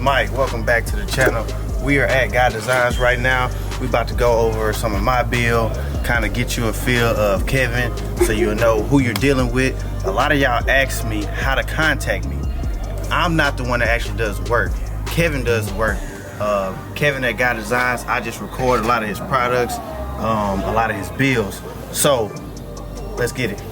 Mike. Welcome back to the channel. We are at God Designs right now. We about to go over some of my build, kind of get you a feel of Kevin so you'll know who you're dealing with. A lot of y'all ask me how to contact me. I'm not the one that actually does work. Kevin does the work. Kevin at God Designs, I just record a lot of his products, a lot of his builds. So let's get it.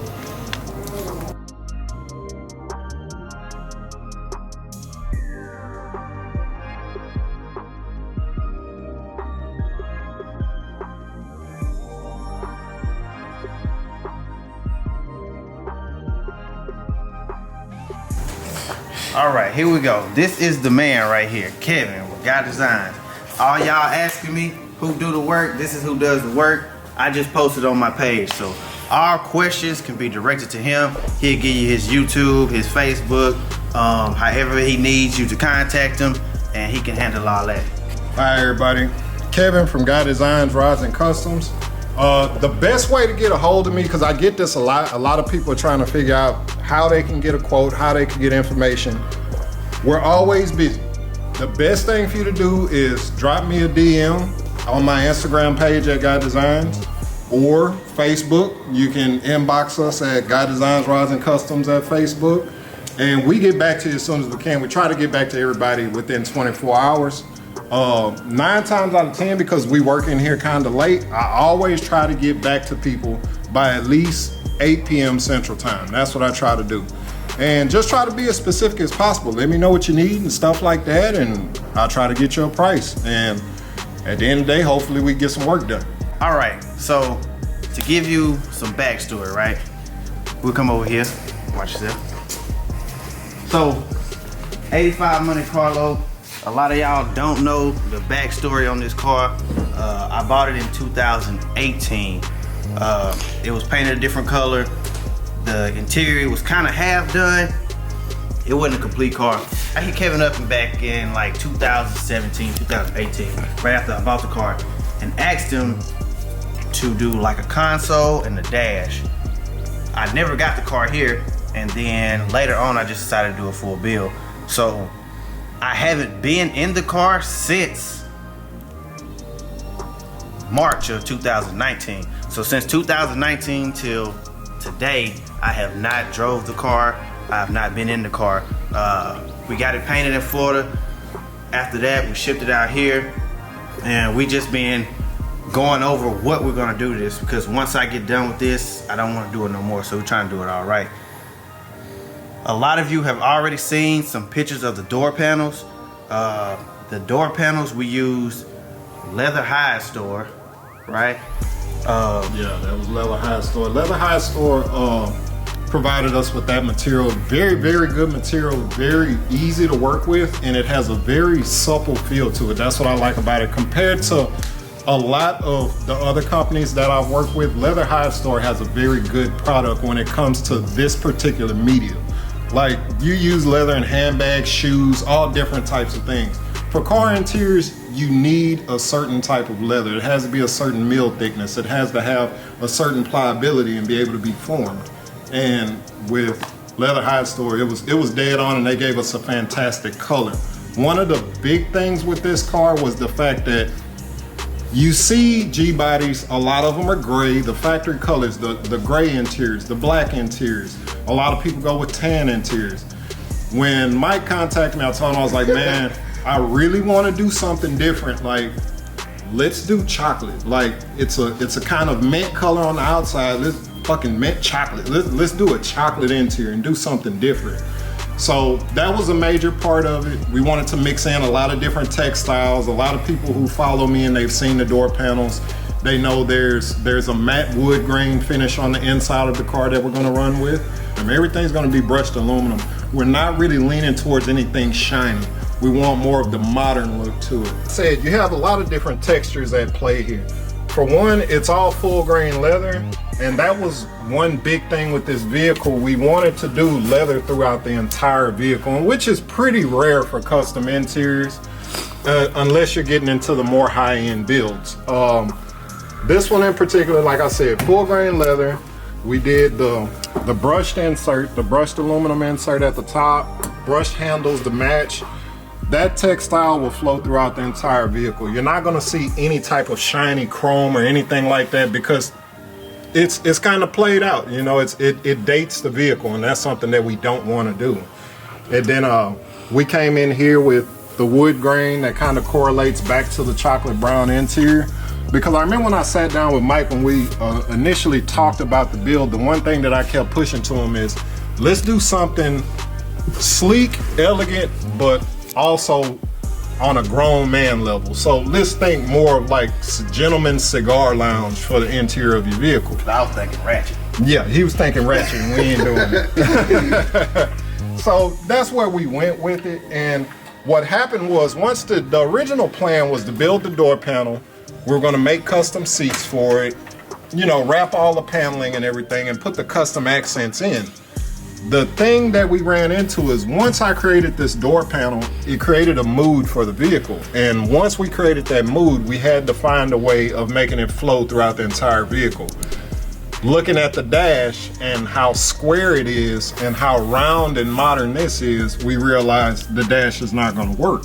All right, here we go. This is the man right here, Kevin with God Designs. All y'all asking me who do the work, this is who does the work. I just posted on my page, so all questions can be directed to him. He'll give you his YouTube, his Facebook, however he needs you to contact him, and he can handle all that. Hi everybody, Kevin from God Designs Rods and Customs. The best way to get a hold of me, because I get this a lot of people are trying to figure out how they can get a quote, how they can get information. We're always busy. The best thing for you to do is drop me a DM on my Instagram page at God Designs or Facebook. You can inbox us at God Designs Rods and Customs at Facebook, and we get back to you as soon as we can. We try to get back to everybody within 24 hours. 9 times out of 10, because we work in here kind of late, I always try to get back to people by at least 8 p.m. Central Time. That's what I try to do. And just try to be as specific as possible. Let me know what you need and stuff like that, and I'll try to get you a price. And at the end of the day, hopefully we get some work done. All right, so to give you some backstory, right? We'll come over here, watch this. So, 85 Monte Carlo. A lot of y'all don't know the backstory on this car. I bought it in 2018. It was painted a different color. The interior was kind of half done. It wasn't a complete car. I hit Kevin up back in like 2017, 2018, right after I bought the car, and asked him to do like a console and a dash. I never got the car here, and then later on I just decided to do a full build. So I haven't been in the car since March of 2019. So since 2019 till today, I have not drove the car. I have not been in the car. We got it painted in Florida. After that, we shipped it out here, and we just been going over what we're gonna do this, because once I get done with this, I don't want to do it no more. So we're trying to do it all right. A lot of you have already seen some pictures of the door panels. The door panels, we used Leather High Store, right? Yeah, that was Leather High Store. Leather High Store provided us with that material. Very, very good material, very easy to work with, and it has a very supple feel to it. That's what I like about it. Compared to a lot of the other companies that I've worked with, Leather High Store has a very good product when it comes to this particular medium. Like, you use leather in handbags, shoes, all different types of things. For car interiors, you need a certain type of leather. It has to be a certain mill thickness. It has to have a certain pliability and be able to be formed. And with Leather High Store, it was dead on, and they gave us a fantastic color. One of the big things with this car was the fact that you see G-bodies, a lot of them are gray, the factory colors, the gray interiors, the black interiors. A lot of people go with tan interiors. When Mike contacted me, I told him, I was like, man, I really want to do something different. Like, let's do chocolate. Like, it's a kind of mint color on the outside. Let's fucking mint chocolate. Let's do a chocolate interior and do something different. So that was a major part of it. We wanted to mix in a lot of different textiles. A lot of people who follow me and they've seen the door panels, they know there's a matte wood grain finish on the inside of the car that we're gonna run with. And everything's gonna be brushed aluminum. We're not really leaning towards anything shiny. We want more of the modern look to it. Said, you have a lot of different textures at play here. For one, it's all full grain leather, and that was one big thing with this vehicle. We wanted to do leather throughout the entire vehicle, which is pretty rare for custom interiors, unless you're getting into the more high-end builds. This one in particular, like I said, full grain leather. We did the brushed insert, the brushed aluminum insert at the top, brushed handles to match. that textile will flow throughout the entire vehicle. You're not gonna see any type of shiny chrome or anything like that because it's kind of played out. You know, it dates the vehicle, and that's something that we don't want to do. And then we came in here with the wood grain that kind of correlates back to the chocolate brown interior. Because I remember when I sat down with Mike when we initially talked about the build, the one thing that I kept pushing to him is, let's do something sleek, elegant, but also on a grown man level. So let's think more of like gentleman's cigar lounge for the interior of your vehicle. I was thinking ratchet. Yeah, he was thinking ratchet and we ain't doing it. So that's where we went with it. And what happened was, once the original plan was to build the door panel, we were gonna make custom seats for it, you know, wrap all the paneling and everything and put the custom accents in. The thing that we ran into is, once I created this door panel, it created a mood for the vehicle. And once we created that mood, we had to find a way of making it flow throughout the entire vehicle. Looking at the dash and how square it is and how round and modern this is, we realized the dash is not gonna work.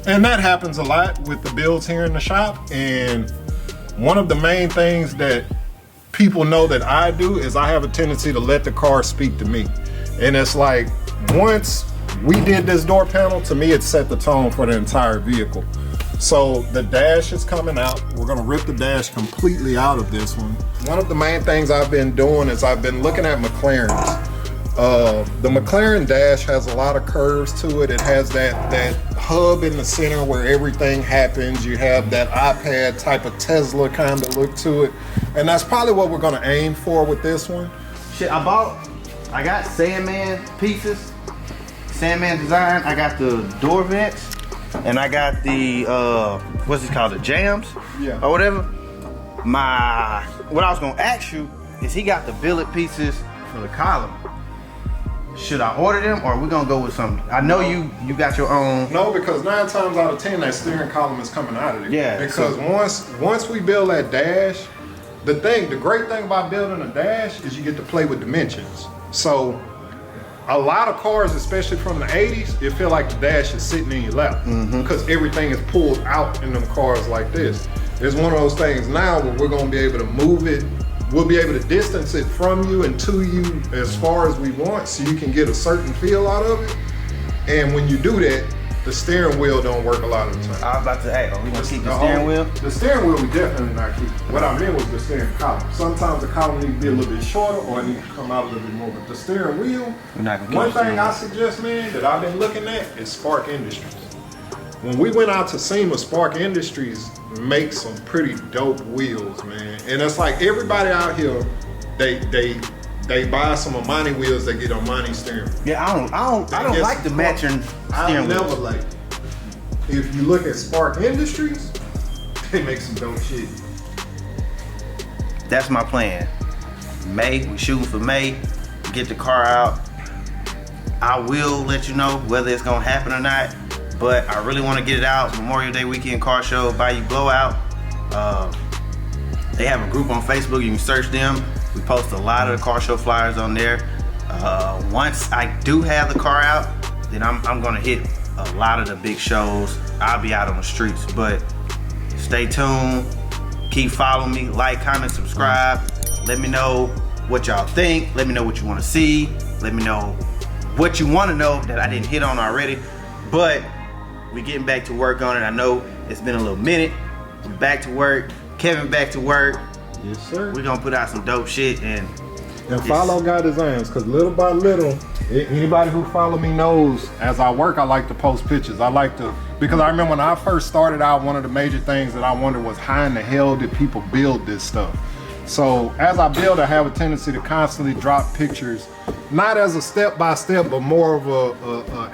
And that happens a lot with the builds here in the shop. And one of the main things that people know that I do is I have a tendency to let the car speak to me. And it's like, once we did this door panel, to me it set the tone for the entire vehicle. So the dash is coming out. We're gonna rip the dash completely out of this one. One of the main things I've been doing is I've been looking at McLarens. The McLaren dash has a lot of curves to it. It has that hub in the center where everything happens. You have that iPad type of Tesla kind of look to it. And that's probably what we're gonna aim for with this one. Shit, I got Sandman pieces, Sandman design. I got the door vents, and I got the, what's it called, the jams? Yeah. Or whatever. What I was gonna ask you is, he got the billet pieces for the column. Should I order them, or are we gonna go with something? I know you got your own. No, because 9 times out of 10, that steering column is coming out of there. Yeah. Because once we build that dash, the great thing about building a dash is you get to play with dimensions. So a lot of cars, especially from the 80s, it feel like the dash is sitting in your lap because everything is pulled out in them cars like this. It's one of those things now where we're gonna be able to move it. We'll be able to distance it from you and to you as far as we want, so you can get a certain feel out of it. And when you do that, the steering wheel don't work a lot of the time. I was about to say, are we gonna keep the steering wheel? The steering wheel we definitely not keep. What I meant was the steering column. Sometimes the column needs to be a little bit shorter, or it needs to come out a little bit more. But the steering wheel, We're not gonna keep one the steering thing I suggest, man, that I've been looking at is Spark Industries. When we went out to SEMA, Spark Industries makes some pretty dope wheels, man. And it's like everybody out here, they buy some Amani wheels, they get Amani steering wheel. Yeah, I don't like the matching steering wheel. I never like it. If you look at Spark Industries, they make some dope shit. That's my plan. May, we shooting for May. Get the car out. I will let you know whether it's gonna happen or not, but I really want to get it out. Memorial Day weekend car show, Bayou Blowout. They have a group on Facebook. You can search them. We post a lot of the car show flyers on there. Once I do have the car out, then I'm gonna hit a lot of the big shows. I'll be out on the streets, but stay tuned. Keep following me, like, comment, subscribe. Let me know what y'all think. Let me know what you want to see. Let me know what you want to know that I didn't hit on already. But we getting back to work on it. I know it's been a little minute. We're back to work. Kevin back to work. Yes, sir. We're gonna put out some dope shit and follow Guy Designs, because little by little, anybody who follow me knows as I work, I like to post pictures. I like to, because I remember when I first started out, one of the major things that I wondered was, how in the hell did people build this stuff? So as I build, I have a tendency to constantly drop pictures, not as a step-by-step, but more of a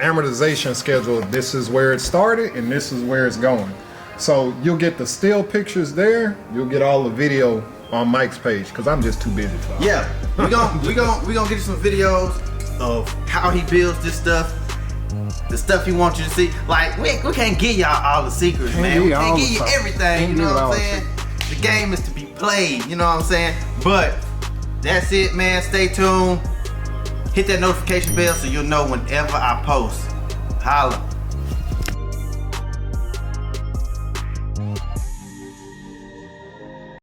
amortization schedule. This is where it started and this is where it's going. So you'll get the still pictures there, you'll get all the video on Mike's page, because I'm just too busy for all yeah, we gonna get you some videos of how he builds this stuff, the stuff he wants you to see. Like, we can't give y'all all the secrets, man. We can't give you everything, you know what I'm saying? The game is to be played, you know what I'm saying? But that's it, man. Stay tuned. Hit that notification bell so you'll know whenever I post. Holla. it.